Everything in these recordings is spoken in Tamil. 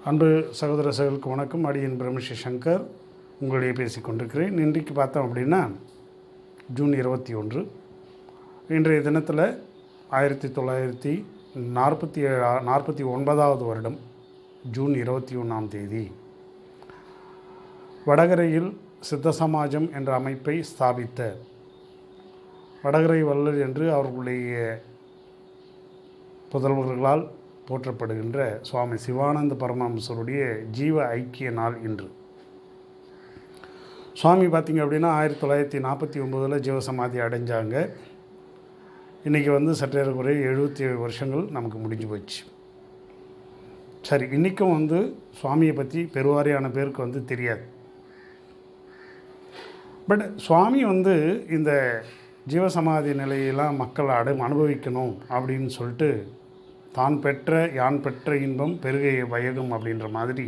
அன்பு சகோதர சகோதரர்களுக்கு வணக்கம். அடியன் பிரம்மஸ்ரீ சங்கர் உங்களிடையே பேசி கொண்டிருக்கிறேன். இன்றைக்கு பார்த்தோம் அப்படின்னா ஜூன் 21. இன்றைய தினத்தில் 1947 வருடம் ஜூன் 21ஆம் தேதி வடகரையில் சித்த சமாஜம் என்ற அமைப்பை ஸ்தாபித்த வடகரை வள்ளல் என்று அவர்களுடைய புதல்வர்களால் போற்றப்படுகின்ற சுவாமி சிவானந்த பரமஹம்சருடைய ஜீவ ஐக்கிய நாள் இன்று. சுவாமி பார்த்திங்க அப்படின்னா 1949 ஜீவசமாதி அடைஞ்சாங்க. இன்றைக்கி சற்றேறக்குறை 77 வருஷங்கள் நமக்கு முடிஞ்சு போச்சு. சரி, இன்றைக்கும் சுவாமியை பற்றி பெருவாரியான பேருக்கு தெரியாது. பட் சுவாமி இந்த ஜீவசமாதி நிலையெல்லாம் மக்கள் அனுபவிக்கணும் அப்படின்னு சொல்லிட்டு தான் பெற்ற யான் பெற்ற இன்பம் பெருகை வயகும் அப்படின்ற மாதிரி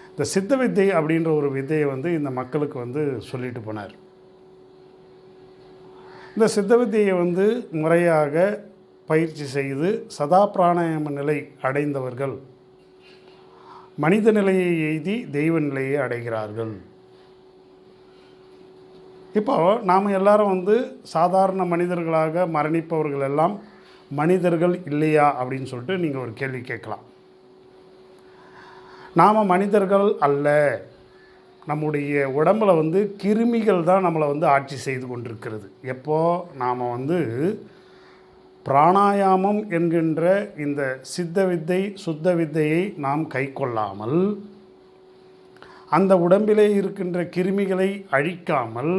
இந்த சித்த வித்தை அப்படின்ற ஒரு வித்தையை இந்த மக்களுக்கு சொல்லிட்டு போனார். இந்த சித்த வித்தையை முறையாக பயிற்சி செய்து சதா பிராணாயாம நிலை அடைந்தவர்கள் மனித நிலையை எய்தி தெய்வ நிலையை அடைகிறார்கள். இப்போ நாம் எல்லாரும் சாதாரண மனிதர்களாக மரணிப்பவர்கள் எல்லாம் மனிதர்கள் இல்லையா அப்படின்னு சொல்லிட்டு நீங்கள் ஒரு கேள்வி கேட்கலாம். நாம் மனிதர்கள் அல்ல. நம்முடைய உடம்பில் கிருமிகள் தான் நம்மளை ஆட்சி செய்து கொண்டிருக்கிறது. எப்போது நாம் பிராணாயாமம் என்கின்ற இந்த சித்த வித்தை சுத்த வித்தையை நாம் கை கொள்ளாமல் அந்த உடம்பிலே இருக்கின்ற கிருமிகளை அழிக்காமல்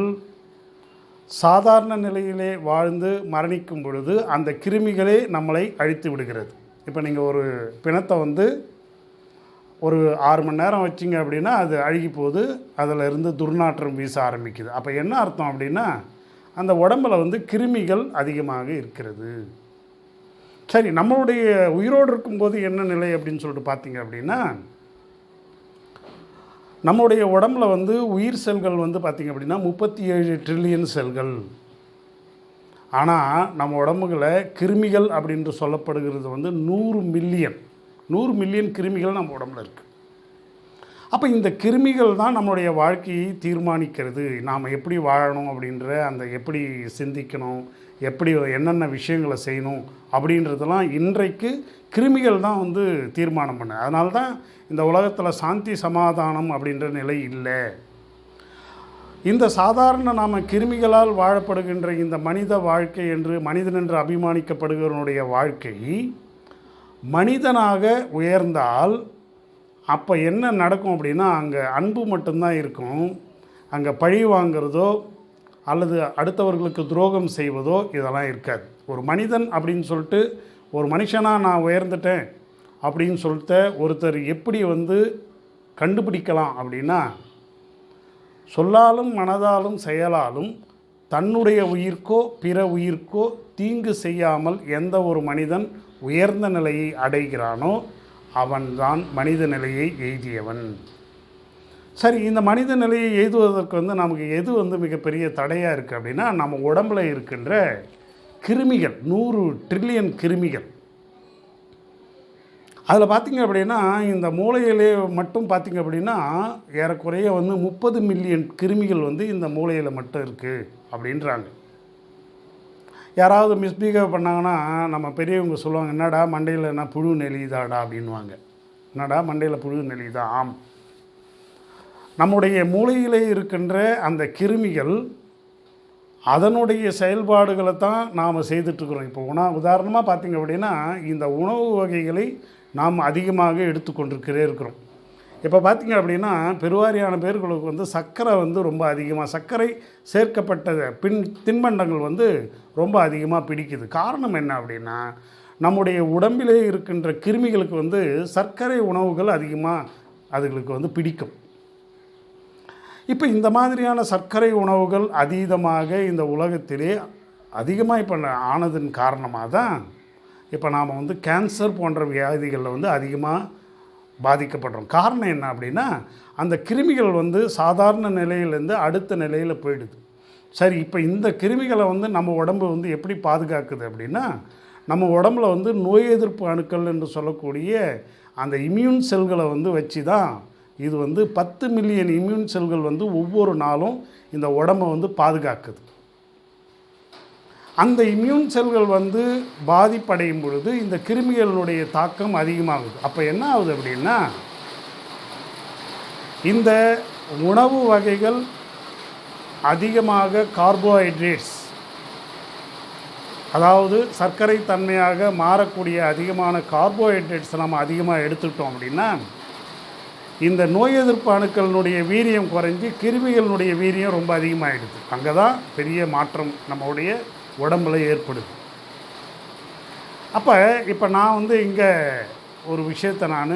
சாதாரண நிலையிலே வாழ்ந்து மரணிக்கும் பொழுது அந்த கிருமிகளே நம்மளை அழித்து விடுகிறது. இப்போ நீங்கள் ஒரு பிணத்தை ஒரு 6 மணி நேரம் வச்சிங்க அப்படின்னா அது அழுகி போகுது, அதில் இருந்து துர்நாற்றம் வீச ஆரம்பிக்குது. அப்போ என்ன அர்த்தம் அப்படின்னா அந்த உடம்பில் கிருமிகள் அதிகமாக இருக்கிறது. சரி, நம்மளுடைய உயிரோடு இருக்கும்போது என்ன நிலை அப்படின்னு சொல்லிட்டு பார்த்தீங்க அப்படின்னா நம்முடைய உடம்பில் உயிர் செல்கள் பார்த்திங்க அப்படின்னா 37 ட்ரில்லியன் செல்கள். ஆனால் நம்ம உடம்புகளை கிருமிகள் அப்படின்று சொல்லப்படுகிறது 100 மில்லியன் கிருமிகள் நம்ம உடம்புல இருக்குது. அப்போ இந்த கிருமிகள் தான் நம்மளுடைய வாழ்க்கையை தீர்மானிக்கிறது. நாம் எப்படி வாழணும் அப்படின்ற அந்த எப்படி சிந்திக்கணும், எப்படி என்னென்ன விஷயங்களை செய்யணும் அப்படின்றதெல்லாம் இன்றைக்கு கிருமிகள் தான் தீர்மானம் பண்ண. அதனால தான் இந்த உலகத்தில் சாந்தி சமாதானம் அப்படின்ற நிலை இல்லை. இந்த சாதாரண நாம் கிருமிகளால் வாழப்படுகின்ற இந்த மனித வாழ்க்கை என்று மனிதன் என்று அபிமானிக்கப்படுகிறவனுடைய வாழ்க்கை மனிதனாக உயர்ந்தால் அப்போ என்ன நடக்கும் அப்படின்னா அங்கே அன்பு மட்டும்தான் இருக்கும். அங்கே பழி வாங்கிறதோ அல்லது அடுத்தவர்களுக்கு துரோகம் செய்வதோ இதெல்லாம் இருக்காது. ஒரு மனிதன் அப்படின்னு சொல்லிட்டு ஒரு மனுஷனாக நான் உயர்ந்துட்டேன் அப்படின்னு சொல்லிட்டு ஒருத்தர் எப்படி கண்டுபிடிக்கலாம் அப்படின்னா சொல்லாலும் மனதாலும் செயலாலும் தன்னுடைய உயிர்க்கோ பிற உயிர்க்கோ தீங்கு செய்யாமல் எந்த ஒரு மனிதன் உயர்ந்த நிலையை அடைகிறானோ அவன்தான் மனித நிலையை எய்தியவன். சரி, இந்த மனித நிலையை எய்துவதற்கு நமக்கு எது மிகப்பெரிய தடையாக இருக்குது அப்படின்னா நம்ம உடம்பில் இருக்கின்ற கிருமிகள் 100 ட்ரில்லியன் கிருமிகள். அதில் பார்த்திங்க அப்படின்னா இந்த மூளையிலே மட்டும் பார்த்திங்க அப்படின்னா ஏறக்குறைய 30 மில்லியன் கிருமிகள் இந்த மூளையில் மட்டும் இருக்குது அப்படின்றாங்க. யாராவது மிஸ்பிஹேவ் பண்ணாங்கன்னா நம்ம பெரியவங்க சொல்லுவாங்க, என்னடா மண்டையில் என்ன புழு நெளிதாடா அப்படின்வாங்க. என்னடா மண்டையில் புழு நெளிதா? ஆம், நம்முடைய மூளையிலே இருக்கின்ற அந்த கிருமிகள் அதனுடைய செயல்பாடுகளை தான் நாம் செய்துட்ருக்குறோம். இப்போ உதாரணமாக பார்த்திங்க அப்படின்னா இந்த உணவு வகைகளை நாம் அதிகமாக எடுத்துக்கொண்டிருக்கிறே இருக்கிறோம். இப்போ பார்த்திங்க அப்படின்னா பெருவாரியான பேர்களுக்கு சர்க்கரை ரொம்ப அதிகமாக சர்க்கரை சேர்க்கப்பட்ட தின்பண்டங்கள் ரொம்ப அதிகமாக பிடிக்குது. காரணம் என்ன அப்படின்னா நம்முடைய உடம்பிலே இருக்கின்ற கிருமிகளுக்கு சர்க்கரை உணவுகள் அதிகமாக அதுகளுக்கு பிடிக்கும். இப்போ இந்த மாதிரியான சர்க்கரை உணவுகள் அதீதமாக இந்த உலகத்திலே அதிகமாக இப்போ ஆனதன் காரணமாக தான் இப்போ நாம் கேன்சர் போன்ற வியாதிகளில் அதிகமாக பாதிக்கப்படுறோம். காரணம் என்ன அப்படின்னா அந்த கிருமிகள் சாதாரண நிலையிலேருந்து அடுத்த நிலையில் போயிடுது. சரி, இப்போ இந்த கிருமிகளை நம்ம உடம்பு எப்படி பாதுகாக்குது அப்படின்னா நம்ம உடம்புல நோய் எதிர்ப்பு அணுக்கள் என்று சொல்லக்கூடிய அந்த இம்யூன் செல்களை வந்து வச்சு தான் இது வந்து 10 மில்லியன் இம்யூன் செல்கள் வந்து ஒவ்வொரு நாளும் இந்த உடம்பை வந்து பாதுகாக்குது. அந்த இம்யூன் செல்கள் வந்து பாதிப்படையும் பொழுது இந்த கிருமிகளுடைய தாக்கம் அதிகமாகுது. அப்போ என்ன ஆகுது அப்படின்னா, இந்த உணவு வகைகள் அதிகமாக கார்போஹைட்ரேட்ஸ், அதாவது சர்க்கரை தன்மையாக மாறக்கூடிய அதிகமான கார்போஹைட்ரேட்ஸ் நம்ம அதிகமாக எடுத்துக்கிட்டோம் அப்படின்னா, இந்த நோய் எதிர்ப்பு அணுக்களினுடைய வீரியம் குறைஞ்சி கிருமிகளினுடைய வீரியம் ரொம்ப அதிகமாகிடுது. அங்கே தான் பெரிய மாற்றம் நம்மளுடைய உடம்புல ஏற்படுது. இப்போ நான் வந்து இங்கே ஒரு விஷயத்தை நான்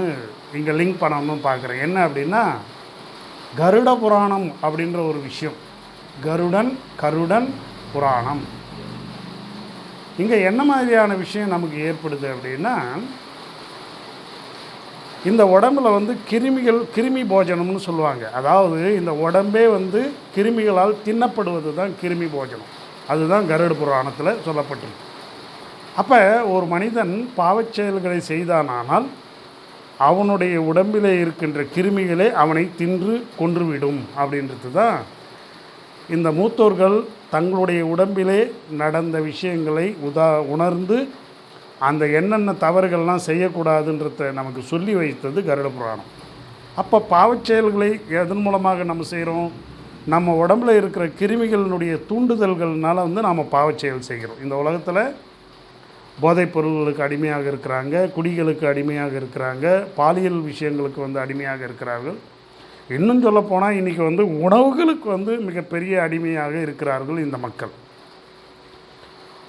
இங்கே லிங்க் பண்ணணும்னு பார்க்குறேன். என்ன அப்படின்னா, கருட புராணம் அப்படின்ற ஒரு விஷயம். கருடன் புராணம். இங்கே என்ன மாதிரியான விஷயம் நமக்கு ஏற்படுது அப்படின்னா, இந்த உடம்புல வந்து கிருமி போஜனம்னு சொல்லுவாங்க. அதாவது இந்த உடம்பே வந்து கிருமிகளால் தின்னப்படுவது தான் கிருமி போஜனம். அதுதான் கருட புராணத்தில் சொல்லப்பட்டிருக்கு. அப்போ ஒரு மனிதன் பாவச் செயல்களை செய்தானால் அவனுடைய உடம்பிலே இருக்கின்ற கிருமிகளே அவனை தின்று கொன்றுவிடும் அப்படின்றது தான் இந்த மூத்தோர்கள் தங்களுடைய உடம்பிலே நடந்த விஷயங்களை உணர்ந்து அந்த என்னென்ன தவறுகள்லாம் செய்யக்கூடாதுன்றத நமக்கு சொல்லி வைத்தது கருட புராணம். அப்போ பாவச் செயல்களை எதன் மூலமாக நம்ம செய்கிறோம்? நம்ம உடம்புல இருக்கிற கிருமிகளினுடைய தூண்டுதல்கள்னால வந்து நாம் பாவச் செயல் செய்கிறோம். இந்த உலகத்தில் போதைப் பொருள்களுக்கு அடிமையாக இருக்கிறாங்க, குடிகளுக்கு அடிமையாக இருக்கிறாங்க, பாலியல் விஷயங்களுக்கு வந்து அடிமையாக இருக்கிறார்கள். இன்னும் சொல்லப்போனால் இன்றைக்கி வந்து உணவுகளுக்கு வந்து மிகப்பெரிய அடிமையாக இருக்கிறார்கள் இந்த மக்கள்.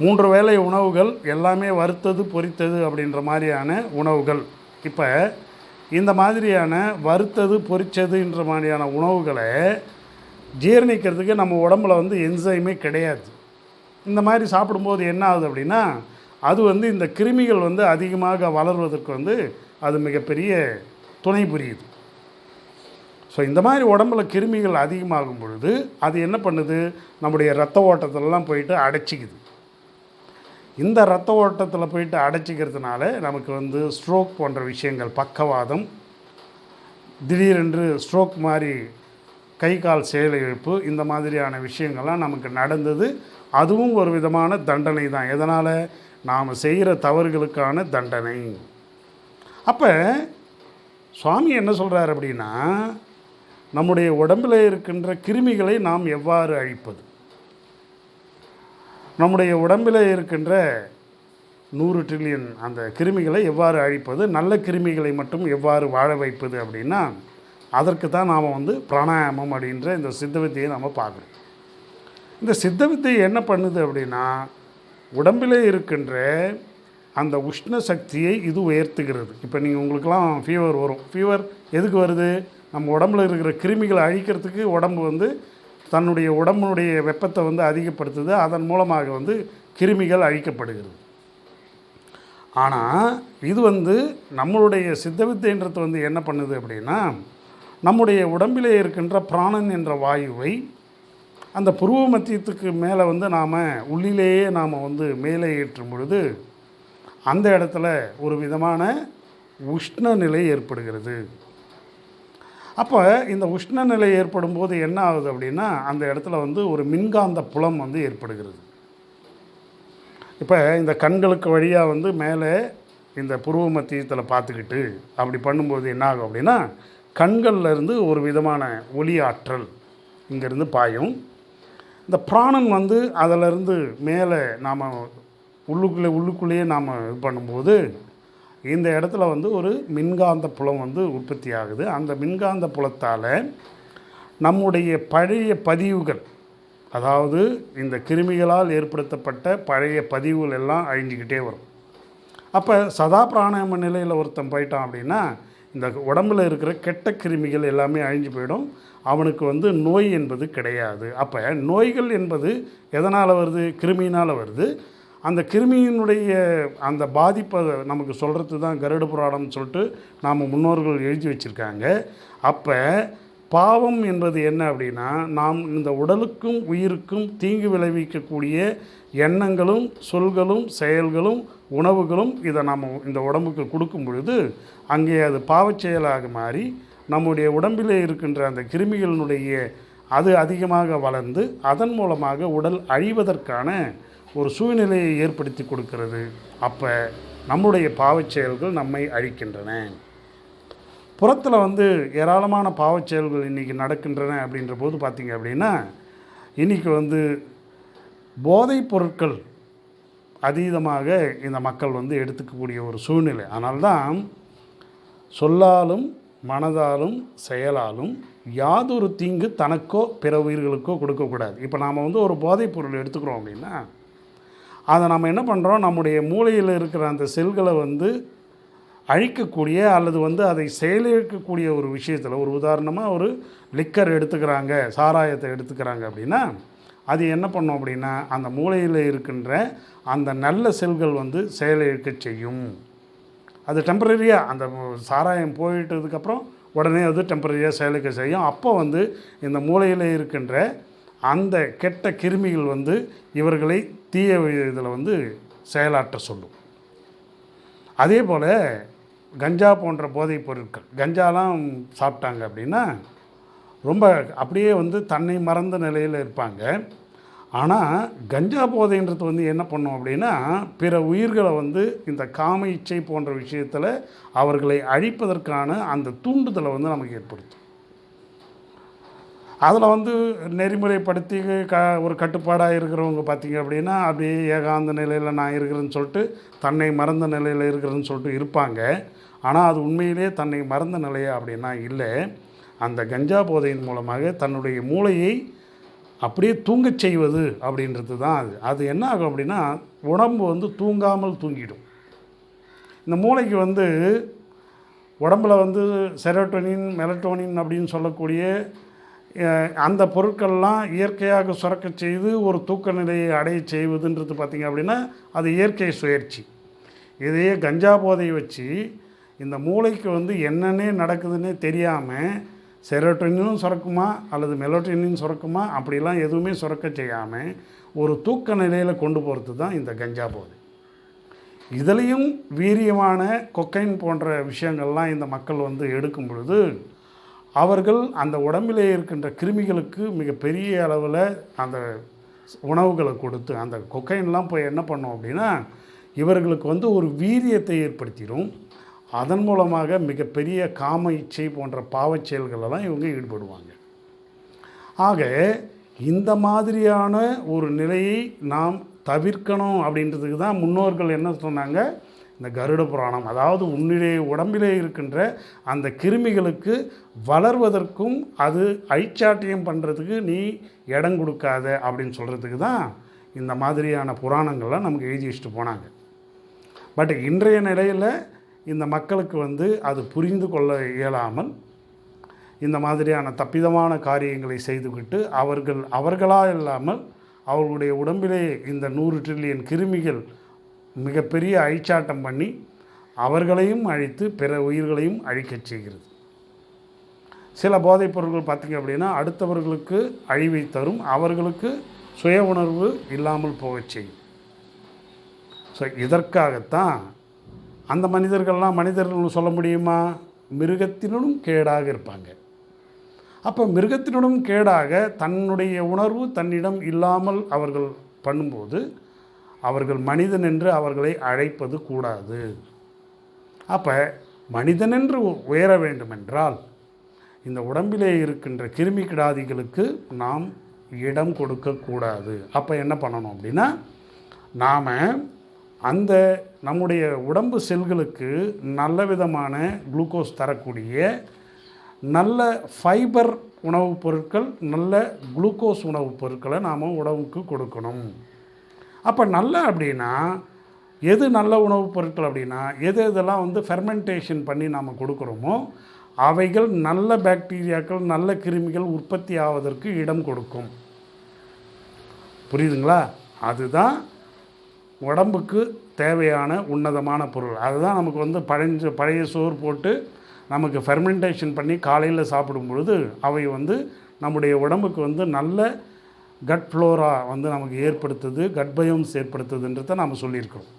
3 வேளை உணவுகள் எல்லாமே வறுத்தது பொரித்தது அப்படின்ற மாதிரியான உணவுகள். இப்போ இந்த மாதிரியான வறுத்தது பொரித்ததுன்ற மாதிரியான உணவுகளை ஜீரணிக்கிறதுக்கு நம்ம உடம்புல வந்து என்சைமே கிடையாது. இந்த மாதிரி சாப்பிடும்போது என்ன ஆகுது அப்படின்னா, அது வந்து இந்த கிருமிகள் வந்து அதிகமாக வளர்வதற்கு வந்து அது மிகப்பெரிய துணை புரியுது. ஸோ இந்த மாதிரி உடம்புல கிருமிகள் அதிகமாகும் பொழுது அது என்ன பண்ணுது? நம்முடைய இரத்த ஓட்டத்திலலாம் போயிட்டு அடைச்சிக்குது. இந்த இரத்த ஓட்டத்தில் போயிட்டு அடைச்சிக்கிறதுனால நமக்கு வந்து ஸ்ட்ரோக் போன்ற விஷயங்கள், பக்கவாதம், திடீரென்று ஸ்ட்ரோக் மாதிரி கை கால் செயலிழப்பு, இந்த மாதிரியான விஷயங்கள்லாம் நமக்கு நடந்தது. அதுவும் ஒரு விதமான தண்டனை தான். எதனால்? நாம் செய்கிற தவறுகளுக்கான தண்டனை. அப்போ சுவாமி என்ன சொல்கிறார் அப்படின்னா, நம்முடைய உடம்பில் இருக்கின்ற கிருமிகளை நாம் எவ்வாறு அழிப்பது, நம்முடைய உடம்பில் இருக்கின்ற 100 ட்ரில்லியன் அந்த கிருமிகளை எவ்வாறு அழிப்பது, நல்ல கிருமிகளை மட்டும் எவ்வாறு வாழ வைப்பது அப்படின்னா, அதற்கு தான் நாம் வந்து பிராணாயாமம் அப்படின்ற இந்த சித்த வித்தையை நம்ம பார்க்குறோம். இந்த சித்த வித்தை என்ன பண்ணுது அப்படின்னா, உடம்பில் இருக்கின்ற அந்த உஷ்ண சக்தியை இது உயர்த்துகிறது. இப்போ நீங்கள் உங்களுக்கெல்லாம் ஃபீவர் வரும். ஃபீவர் எதுக்கு வருது? நம்ம உடம்பில் இருக்கிற கிருமிகளை அழிக்கிறதுக்கு உடம்பு வந்து தன்னுடைய உடம்புடைய வெப்பத்தை வந்து அதிகப்படுத்துது. அதன் மூலமாக வந்து கிருமிகள் அழிக்கப்படுகிறது. ஆனால் இது வந்து நம்மளுடைய சித்தவித்தைன்றது வந்து என்ன பண்ணுது அப்படின்னா, நம்முடைய உடம்பிலே இருக்கின்ற பிராணன் என்ற வாயுவை அந்த புருவ மத்தியத்துக்கு மேலே வந்து நாம் உள்ளிலேயே நாம் வந்து மேலே ஏற்றும் பொழுது அந்த இடத்துல ஒரு விதமான உஷ்ண நிலை ஏற்படுகிறது. அப்போ இந்த உஷ்ண நிலை ஏற்படும் போது என்ன ஆகுது அப்படின்னா, அந்த இடத்துல வந்து ஒரு மின்காந்த புலம் வந்து ஏற்படுகிறது. இப்போ இந்த கண்களுக்கு வழியாக வந்து மேலே இந்த புருவ மத்தியத்தில் பார்த்துக்கிட்டு அப்படி பண்ணும்போது என்ன ஆகும் அப்படின்னா, கண்களில் இருந்து ஒரு விதமான ஒளி ஆற்றல் இங்கேருந்து பாயும். இந்த பிராணன் வந்து அதிலிருந்து மேலே நாம் உள்ளுக்குள்ளேயே நாம் இது பண்ணும்போது இந்த இடத்துல வந்து ஒரு மின்காந்த புலம் வந்து உற்பத்தி ஆகுது. அந்த மின்காந்த புலத்தால் நம்முடைய பழைய பதிவுகள், அதாவது இந்த கிருமிகளால் ஏற்படுத்தப்பட்ட பழைய பதிவுகள் எல்லாம் அழிஞ்சிக்கிட்டே வரும். அப்போ சதா பிராணாயாம நிலையில் ஒருத்தன் போயிட்டான் அப்படின்னா, இந்த உடம்பில் இருக்கிற கெட்ட கிருமிகள் எல்லாமே அழிஞ்சு போயிடும். அவனுக்கு வந்து நோய் என்பது கிடையாது. அப்போ நோய்கள் என்பது எதனால் வருது? கிருமியினால் வருது. அந்த கிருமியினுடைய அந்த பாதிப்பை நமக்கு சொல்கிறது தான் கருட புராணம்னு சொல்லிட்டு நாம் முன்னோர்கள் எழுதி வச்சுருக்காங்க. அப்போ பாவம் என்பது என்ன அப்படின்னா, நாம் இந்த உடலுக்கும் உயிருக்கும் தீங்கு விளைவிக்கக்கூடிய எண்ணங்களும் சொல்களும் செயல்களும் உணவுகளும் இதை நாம் இந்த உடம்புக்கு கொடுக்கும் பொழுது அங்கே அது பாவச் செயலாக மாறி நம்முடைய உடம்பிலே இருக்கின்ற அந்த கிருமிகளினுடைய அது அதிகமாக வளர்ந்து அதன் மூலமாக உடல் அழிவதற்கான ஒரு சூழ்நிலையை ஏற்படுத்தி கொடுக்கிறது. அப்போ நம்முடைய பாவச் செயல்கள் நம்மை அழிக்கின்றன. புறத்தில் ஏராளமான பாவச் செயல்கள் இன்றைக்கி நடக்கின்றன அப்படின்ற போது பார்த்திங்க அப்படின்னா, இன்றைக்கி போதைப் பொருட்கள் அதீதமாக இந்த மக்கள் எடுத்துக்கக்கூடிய ஒரு சூழ்நிலை. அதனால்தான் சொல்லாலும் மனதாலும் செயலாலும் யாதொரு தீங்கு தனக்கோ பிற உயிர்களுக்கோ கொடுக்கக்கூடாது. இப்போ நாம் ஒரு போதைப் பொருள் எடுத்துக்கிறோம் அப்படின்னா, அதை நம்ம என்ன பண்ணுறோம், நம்முடைய மூளையில் இருக்கிற அந்த செல்களை அழிக்கக்கூடிய அல்லது அதை செயலிழக்கக்கூடிய ஒரு விஷயத்தில், ஒரு உதாரணமாக ஒரு லிக்கர் எடுத்துக்கிறாங்க, சாராயத்தை எடுத்துக்கிறாங்க அப்படின்னா, அது என்ன பண்ணோம் அப்படின்னா அந்த மூளையில் இருக்கின்ற அந்த நல்ல செல்கள் செயலிழக்க செய்யும். அது டெம்பரரியாக அந்த சாராயம் போயிட்டதுக்கப்புறம் உடனே அது டெம்பரரியாக செயலிழக்க செய்யும். அப்போ இந்த மூளையில் இருக்கின்ற அந்த கெட்ட கிருமிகள் இவர்களை தீய இதில் செயலாற்ற சொல்லும். அதே போல் கஞ்சா போன்ற போதைப் பொருட்கள், கஞ்சாலாம் சாப்பிட்டாங்க அப்படின்னா ரொம்ப அப்படியே தன்னை மறந்த நிலையில் இருப்பாங்க. ஆனால் கஞ்சா போதைன்றது என்ன பண்ணும் அப்படின்னா, பிற உயிர்களை இந்த காம இச்சை போன்ற விஷயத்தில் அவர்களை அழிப்பதற்கான அந்த தூண்டுதலை நமக்கு ஏற்படுத்தும். அதில் நெறிமுறைப்படுத்தி ஒரு கட்டுப்பாடாக இருக்கிறவங்க பார்த்திங்க அப்படின்னா, அப்படியே ஏகாந்த நிலையில் நான் இருக்கிறேன்னு சொல்லிட்டு தன்னை மறந்த நிலையில் இருக்கிறேன்னு சொல்லிட்டு இருப்பாங்க. ஆனால் அது உண்மையிலே தன்னை மறந்த நிலையா அப்படின்னா இல்லை. அந்த கஞ்சா போதையின் மூலமாக தன்னுடைய மூளையை அப்படியே தூங்கச் செய்வது அப்படின்றது தான் அது என்ன ஆகும் அப்படின்னா, உடம்பு தூங்காமல் தூங்கிடும். இந்த மூளைக்கு உடம்பில் செரோட்டோனின் மெலட்டோனின் அப்படின்னு சொல்லக்கூடிய அந்த பொருட்கள்லாம் இயற்கையாக சுரக்க செய்து ஒரு தூக்க நிலையை அடைய செய்வதுன்றது பார்த்திங்க அப்படின்னா அது இயற்கை சுழற்சி. இதையே கஞ்சா போதையை வச்சு இந்த மூளைக்கு என்னென்ன நடக்குதுன்னே தெரியாமல் செரோட்டோனினும் சுரக்குமா அல்லது மெலட்டோனின் சுரக்குமா அப்படிலாம் எதுவுமே சுரக்க செய்யாமல் ஒரு தூக்க நிலையில் கொண்டு போகிறது தான் இந்த கஞ்சா போதை. இதுலேயும் வீரியமான கொக்கைன் போன்ற விஷயங்கள்லாம் இந்த மக்கள் எடுக்கும் பொழுது அவர்கள் அந்த உடம்பிலே இருக்கின்ற கிருமிகளுக்கு மிகப்பெரிய அளவில் அந்த உணவுகளை கொடுத்து அந்த கொக்கைன்லாம் போய் என்ன பண்ணோம் அப்படின்னா இவர்களுக்கு ஒரு வீரியத்தை ஏற்படுத்திடும். அதன் மூலமாக மிகப்பெரிய காம இச்சை போன்ற பாவச் செயல்களெல்லாம் இவங்க ஈடுபடுவாங்க. ஆக இந்த மாதிரியான ஒரு நிலையை நாம் தவிர்க்கணும் அப்படின்றதுக்கு தான் முன்னோர்கள் என்ன சொன்னாங்க, இந்த கருட புராணம், அதாவது உடம்பிலே இருக்கின்ற அந்த கிருமிகளுக்கு வளர்வதற்கும் அது ஐச்சாட்டியம் பண்ணுறதுக்கு நீ இடம் கொடுக்காத அப்படின்னு சொல்கிறதுக்கு தான் இந்த மாதிரியான புராணங்கள்லாம் நமக்கு எழுதி வச்சுட்டு போனாங்க. பட் இன்றைய நிலையில் இந்த மக்களுக்கு அது புரிந்து கொள்ள இயலாமல் இந்த மாதிரியான தப்பிதமான காரியங்களை செய்துவிட்டு அவர்களாக இல்லாமல் அவர்களுடைய உடம்பிலே இந்த 100 ட்ரில்லியன் கிருமிகள் மிகப்பெரிய ஐச்சாட்டம் பண்ணி அவர்களையும் அழித்து பிற உயிர்களையும் அழிக்கச் செய்கிறது. சில போதைப் பொருட்கள் பார்த்திங்க அப்படின்னா அடுத்தவர்களுக்கு அழிவை தரும், அவர்களுக்கு சுய உணர்வு இல்லாமல் போகச் செய்யும். ஸோ இதற்காகத்தான் அந்த மனிதர்கள் சொல்ல முடியுமா, மிருகத்தினும் கேடாக இருப்பாங்க. அப்போ மிருகத்தினும் கேடாக தன்னுடைய உணர்வு தன்னிடம் இல்லாமல் அவர்கள் பண்ணும்போது அவர்கள் மனிதன் என்று அவர்களை அழைப்பது கூடாது. அப்போ மனிதனென்று உயர வேண்டுமென்றால் இந்த உடம்பிலே இருக்கின்ற கிருமி கிடாதிகளுக்கு நாம் இடம் கொடுக்கக்கூடாது. அப்போ என்ன பண்ணணும் அப்படின்னா, நாம் அந்த நம்முடைய உடம்பு செல்களுக்கு நல்ல விதமான குளுக்கோஸ் தரக்கூடிய நல்ல ஃபைபர் உணவுப் பொருட்கள், நல்ல குளுக்கோஸ் உணவுப் பொருட்களை நாம் உடம்புக்கு கொடுக்கணும். அப்போ நல்ல அப்படின்னா எது நல்ல உணவுப் பொருட்கள் அப்படின்னா எதெல்லாம் ஃபெர்மெண்டேஷன் பண்ணி நாம் கொடுக்குறோமோ அவைகள் நல்ல பாக்டீரியாக்கள், நல்ல கிருமிகள் உற்பத்தி ஆவதற்கு இடம் கொடுக்கும். புரியுதுங்களா? அதுதான் உடம்புக்கு தேவையான உன்னதமான பொருள். அதுதான் நமக்கு பழைய சோறு போட்டு நமக்கு ஃபெர்மெண்டேஷன் பண்ணி காலையில் சாப்பிடும் பொழுது அவை வந்து நம்முடைய உடம்புக்கு வந்து நல்ல கட் ஃப்ளோரா வந்து நமக்கு ஏற்படுத்துது, கட் பயோம்ஸ் ஏற்படுத்துதுன்றதை நாம் சொல்லியிருக்கிறோம்.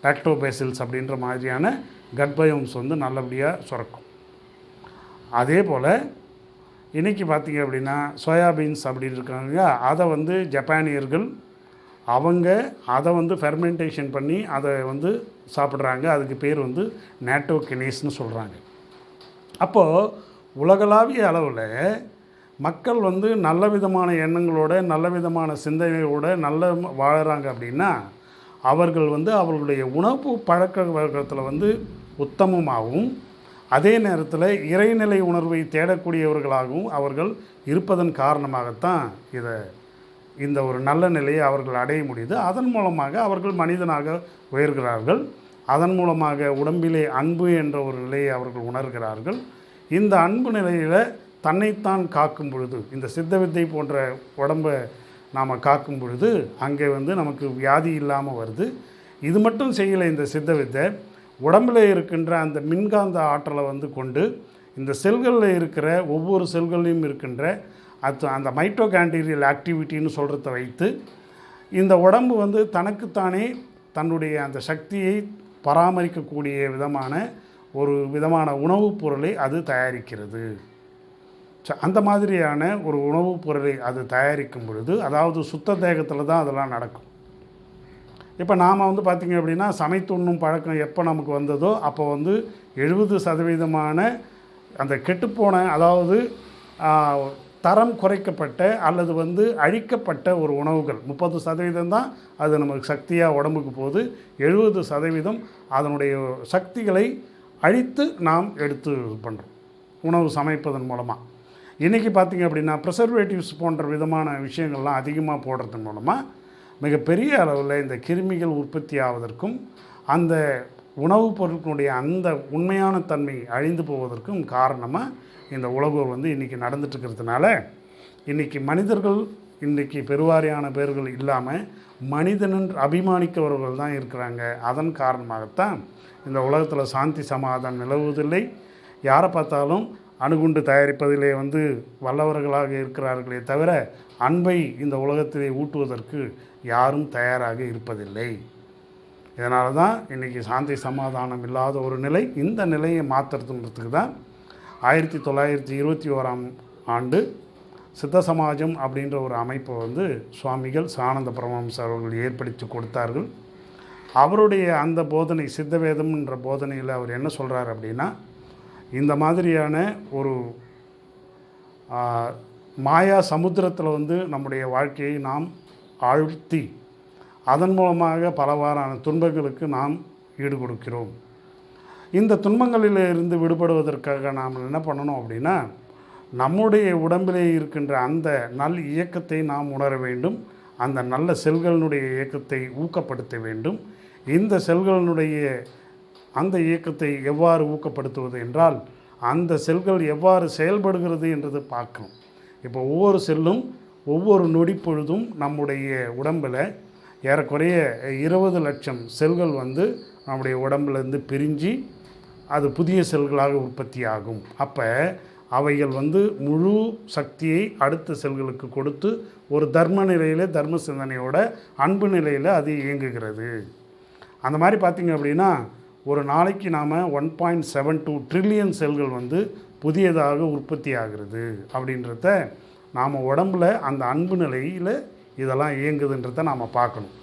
லாக்டோபேசில்ஸ் அப்படின்ற மாதிரியான கட் பயோம்ஸ் வந்து நல்லபடியாக சுரக்கும். அதே போல் இன்றைக்கி பார்த்திங்க அப்படின்னா சோயாபீன்ஸ் அப்படின்னு இருக்காங்க, அதை வந்து ஜப்பானியர்கள் அவங்க அதை வந்து ஃபெர்மெண்டேஷன் பண்ணி அதை வந்து சாப்பிட்றாங்க. அதுக்கு பேர் வந்து நேட்டோகினேஸ்னு சொல்கிறாங்க. அப்போது உலகளாவிய அளவில் மக்கள் வந்து நல்ல விதமான எண்ணங்களோட நல்ல விதமான சிந்தனையோட நல்ல வாழுறாங்க அப்படின்னா அவர்கள் வந்து அவர்களுடைய உணவு பழக்க வழக்கத்தில் வந்து உத்தமமாகவும் அதே நேரத்தில் இறைநிலை உணர்வை தேடக்கூடியவர்களாகவும் அவர்கள் இருப்பதன் காரணமாகத்தான் இந்த ஒரு நல்ல நிலையை அவர்கள் அடைய முடியுது. அதன் மூலமாக அவர்கள் மனிதனாக உயர்கிறார்கள். அதன் மூலமாக உடம்பிலே அன்பு என்ற ஒரு நிலையை அவர்கள் உணர்கிறார்கள். இந்த அன்பு நிலையில் தன்னைத்தான் காக்கும் பொழுது, இந்த சித்த வித்தை போன்ற உடம்பை நாம் காக்கும் பொழுது அங்கே வந்து நமக்கு வியாதி இல்லாமல் வருது. இது மட்டும் செய்யலை. இந்த சித்த வித்தை உடம்பில் இருக்கின்ற அந்த மின்காந்த ஆற்றலை வந்து கொண்டு இந்த செல்களில் இருக்கிற ஒவ்வொரு செல்கள்லையும் இருக்கின்ற அந்த மைட்டோகாண்ட்ரியல் ஆக்டிவிட்டின்னு சொல்கிறத வைத்து இந்த உடம்பு வந்து தனக்குத்தானே தன்னுடைய அந்த சக்தியை பராமரிக்கக்கூடிய விதமான உணவுப் பொருளை அது தயாரிக்கிறது. அந்த மாதிரியான ஒரு உணவுப் பொருளை அது தயாரிக்கும் பொழுது, அதாவது சுத்த தேகத்தில் தான் அதெல்லாம் நடக்கும். இப்போ நாம் வந்து பார்த்திங்க அப்படின்னா சமைத்துண்ணும் பழக்கம் எப்போ நமக்கு வந்ததோ அப்போ வந்து 70% அந்த கெட்டுப்போன, அதாவது தரம் குறைக்கப்பட்ட அல்லது வந்து அழிக்கப்பட்ட ஒரு உணவுகள் 30% தான் அது நமக்கு சக்தியாக உடம்புக்கு போகுது. 70% அதனுடைய சக்திகளை அழித்து நாம் எடுத்து பண்ணுறோம் உணவு சமைப்பதன் மூலமாக. இன்றைக்கி பார்த்திங்க அப்படின்னா ப்ரிசர்வேட்டிவ்ஸ் போன்ற விதமான விஷயங்கள்லாம் அதிகமாக போடுறதன் மூலமாக மிகப்பெரிய அளவில் இந்த கிருமிகள் உற்பத்தி ஆவதற்கும் அந்த உணவுப் பொருட்களுடைய அந்த உண்மையான தன்மை அழிந்து போவதற்கும் காரணமாக இந்த உலகம் வந்து இன்றைக்கி நடந்துட்டுருக்கிறதுனால இன்றைக்கி மனிதர்கள் இன்றைக்கி பெருவாரியான பேர்கள் இல்லாமல் மனிதனின் அபிமானிக்கவர்கள் தான் இருக்கிறாங்க. அதன் காரணமாகத்தான் இந்த உலகத்தில் சாந்தி சமாதானம் நிலவுவதில்லை. யாரை பார்த்தாலும் அணுகுண்டு தயாரிப்பதிலே வந்து வல்லவர்களாக இருக்கிறார்களே தவிர அன்பை இந்த உலகத்திலே ஊட்டுவதற்கு யாரும் தயாராக இருப்பதில்லை. இதனால தான் இன்றைக்கி சாந்தி சமாதானம் இல்லாத ஒரு நிலை. இந்த நிலையை மாற்றுறதுன்றதுக்கு தான் 1921ஆம் ஆண்டு சித்த சமாஜம் அப்படின்ற ஒரு அமைப்பை வந்து சுவாமிகள் சானந்த பரமஹம்சர் அவர்கள் ஏற்படுத்தி கொடுத்தார்கள். அவருடைய அந்த போதனை சித்தவேதம் என்ற போதனையில் அவர் என்ன சொல்கிறார் அப்படின்னா, இந்த மாதிரியான ஒரு மாயா சமுத்திரத்தில் வந்து நம்முடைய வாழ்க்கையை நாம் ஆழ்த்தி அதன் மூலமாக பலவாறான துன்பங்களுக்கு நாம் ஈடு கொடுக்கிறோம். இந்த துன்பங்களில் இருந்து விடுபடுவதற்காக நாம் என்ன பண்ணணும் அப்படின்னா, நம்முடைய உடம்பிலே இருக்கின்ற அந்த நல் இயக்கத்தை நாம் உணர வேண்டும். அந்த நல்ல செல்களினுடைய இயக்கத்தை ஊக்கப்படுத்த வேண்டும். இந்த செல்களினுடைய அந்த இயக்கத்தை எவ்வாறு ஊக்கப்படுத்துவது என்றால், அந்த செல்கள் எவ்வாறு செயல்படுகிறது என்றது பார்க்கணும். இப்போ ஒவ்வொரு செல்லும் ஒவ்வொரு நொடி பொழுதும் நம்முடைய உடம்பில் ஏறக்குறைய 20 லட்சம் செல்கள் வந்து நம்முடைய உடம்புலேருந்து பிரிஞ்சு அது புதிய செல்களாக உற்பத்தி ஆகும். அப்போ அவைகள் வந்து முழு சக்தியை அடுத்த செல்களுக்கு கொடுத்து ஒரு தர்ம நிலையில், தர்ம சிந்தனையோட அன்பு நிலையில் அது இயங்குகிறது. அந்த மாதிரி பார்த்திங்க அப்படின்னா ஒரு நாளைக்கு நாம் 1.72 ட்ரில்லியன் செல்கள் வந்து புதியதாக உற்பத்தி ஆகிறது. அப்படின்றத நாம் உடம்பில் அந்த அன்பு நிலையில் இதெல்லாம் இயங்குதுன்றதை நாம் பார்க்கணும்.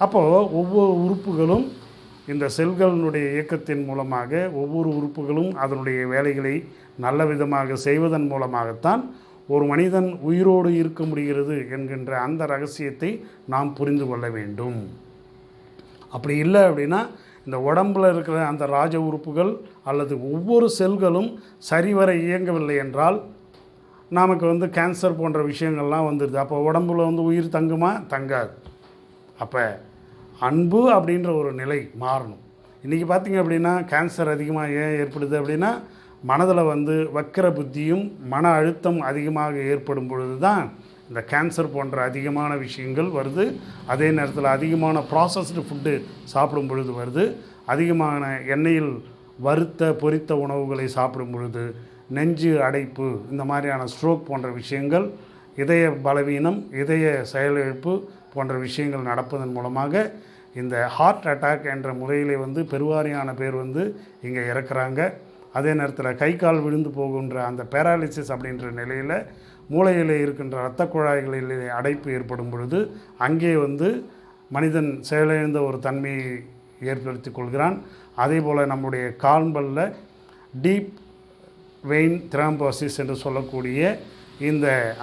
அப்போது ஒவ்வொரு உறுப்புகளும் இந்த செல்களினுடைய இயக்கத்தின் மூலமாக ஒவ்வொரு உறுப்புகளும் அதனுடைய வேலைகளை நல்ல விதமாக செய்வதன் மூலமாகத்தான் ஒரு மனிதன் உயிரோடு இருக்க முடிகிறது என்கின்ற அந்த ரகசியத்தை நாம் புரிந்து கொள்ள வேண்டும். அப்படி இல்லை அப்படின்னா இந்த உடம்பில் இருக்கிற அந்த ராஜ உறுப்புகள் அல்லது ஒவ்வொரு செல்களும் சரிவர இயங்கவில்லை என்றால் நமக்கு வந்து கேன்சர் போன்ற விஷயங்கள்லாம் வந்துடுது. அப்போ உடம்புல வந்து உயிர் தங்குமா? தங்காது. அப்போ அன்பு அப்படின்ற ஒரு நிலை மாறணும். இன்றைக்கி பார்த்திங்க அப்படின்னா கேன்சர் அதிகமாக ஏன் ஏற்படுது அப்படின்னா மனதில் வந்து வக்கிர புத்தியும் மன அழுத்தம் அதிகமாக ஏற்படும் பொழுது தான் இந்த கேன்சர் போன்ற அதிகமான விஷயங்கள் வருது. அதே நேரத்தில் அதிகமான ப்ராசஸ்டு ஃபுட்டு சாப்பிடும் பொழுது வருது. அதிகமான எண்ணெயில் வறுத்த பொரித்த உணவுகளை சாப்பிடும் பொழுது நெஞ்சு அடைப்பு, இந்த மாதிரியான ஸ்ட்ரோக் போன்ற விஷயங்கள், இதய பலவீனம், இதய செயலிழப்பு போன்ற விஷயங்கள் நடப்பதன் மூலமாக இந்த ஹார்ட் அட்டாக் என்ற முறையிலே பெருவாரியான பேர் இங்கே இறக்குறாங்க. அதே நேரத்தில் கை கால் விழுந்து போகின்ற அந்த பேராலிசிஸ் அப்படின்ற நிலையில் மூளையில் இருக்கின்ற இரத்த குழாய்களில் அடைப்பு ஏற்படும் பொழுது அங்கே மனிதன் செயலிழந்த ஒரு தன்மையை ஏற்படுத்தி கொள்கிறான். அதே போல் நம்முடைய கால்களில் டீப் வெயின் த்ராம்போசிஸ் என்று சொல்லக்கூடிய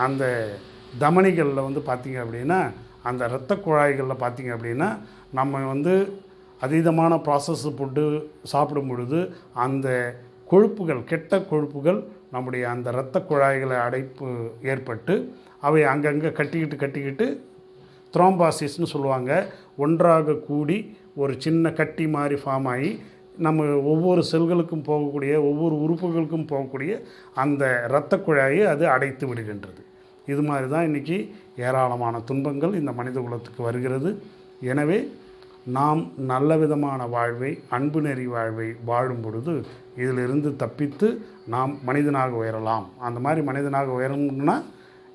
அந்த தமனிகளில் பார்த்திங்க அப்படின்னா, அந்த இரத்த குழாய்களில் பார்த்திங்க அப்படின்னா, நம்ம அதீதமான ப்ராசஸ் ஃபுட்டு சாப்பிடும் பொழுது அந்த கொழுப்புகள், கெட்ட கொழுப்புகள் நம்முடைய அந்த இரத்த குழாய்களை அடைப்பு ஏற்பட்டு அவை அங்கங்கே கட்டிக்கிட்டு த்ரோம்பாசிஸ்னு சொல்லுவாங்க, ஒன்றாக கூடி ஒரு சின்ன கட்டி மாதிரி ஃபார்ம் ஆகி நம்ம ஒவ்வொரு செல்களுக்கும் போகக்கூடிய, ஒவ்வொரு உறுப்புகளுக்கும் போகக்கூடிய அந்த இரத்த குழாயை அது அடைத்து விடுகின்றது. இது மாதிரி தான் இன்றைக்கி ஏராளமான துன்பங்கள் இந்த மனித குலத்துக்கு வருகிறது. எனவே நாம் நல்ல விதமான வாழ்வை, அன்பு நெறி வாழ்வை வாழும் பொழுது இதிலிருந்து தப்பித்து நாம் மனிதனாக உயரலாம். அந்த மாதிரி மனிதனாக உயரணும்னா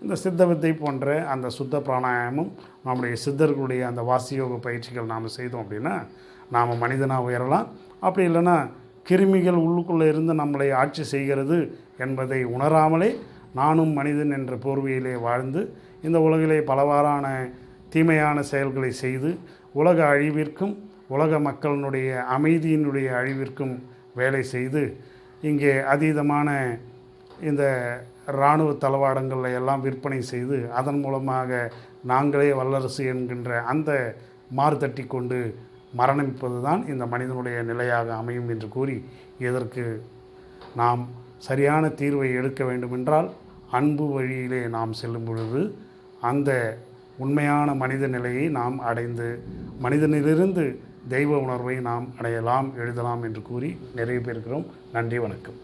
இந்த சித்த வித்தை போன்ற அந்த சுத்த பிராணாயாமம், நம்முடைய சித்தர்களுடைய அந்த வாசியோக பயிற்சிகள் நாம் செய்தோம் அப்படின்னா நாம் மனிதனாக உயரலாம். அப்படி இல்லைன்னா கிருமிகள் உள்ளுக்குள்ளே இருந்து நம்மளை ஆட்சி செய்கிறது என்பதை உணராமலே நானும் மனிதன் என்ற போர்வையிலே வாழ்ந்து இந்த உலகிலே பலவாறான தீமையான செயல்களை செய்து உலக அழிவிற்கும் உலக மக்களினுடைய அமைதியினுடைய அழிவிற்கும் வேலை செய்து இங்கே அதீதமான இந்த இராணுவ தளவாடங்களை எல்லாம் விற்பனை செய்து அதன் மூலமாக நாங்களே வல்லரசு என்கின்ற அந்த மாறுதட்டி கொண்டு மரணிப்பது தான் இந்த மனிதனுடைய நிலையாக அமையும் என்று கூறி, இதற்கு நாம் சரியான தீர்வை எடுக்க வேண்டுமென்றால் அன்பு வழியிலே நாம் செல்லும் பொழுது அந்த உண்மையான மனித நிலையை நாம் அடைந்து மனிதனிலிருந்து தெய்வ உணர்வை நாம் அடையலாம், எழுதலாம் என்று கூறி நிறைவு பெறுகிறோம். நன்றி, வணக்கம்.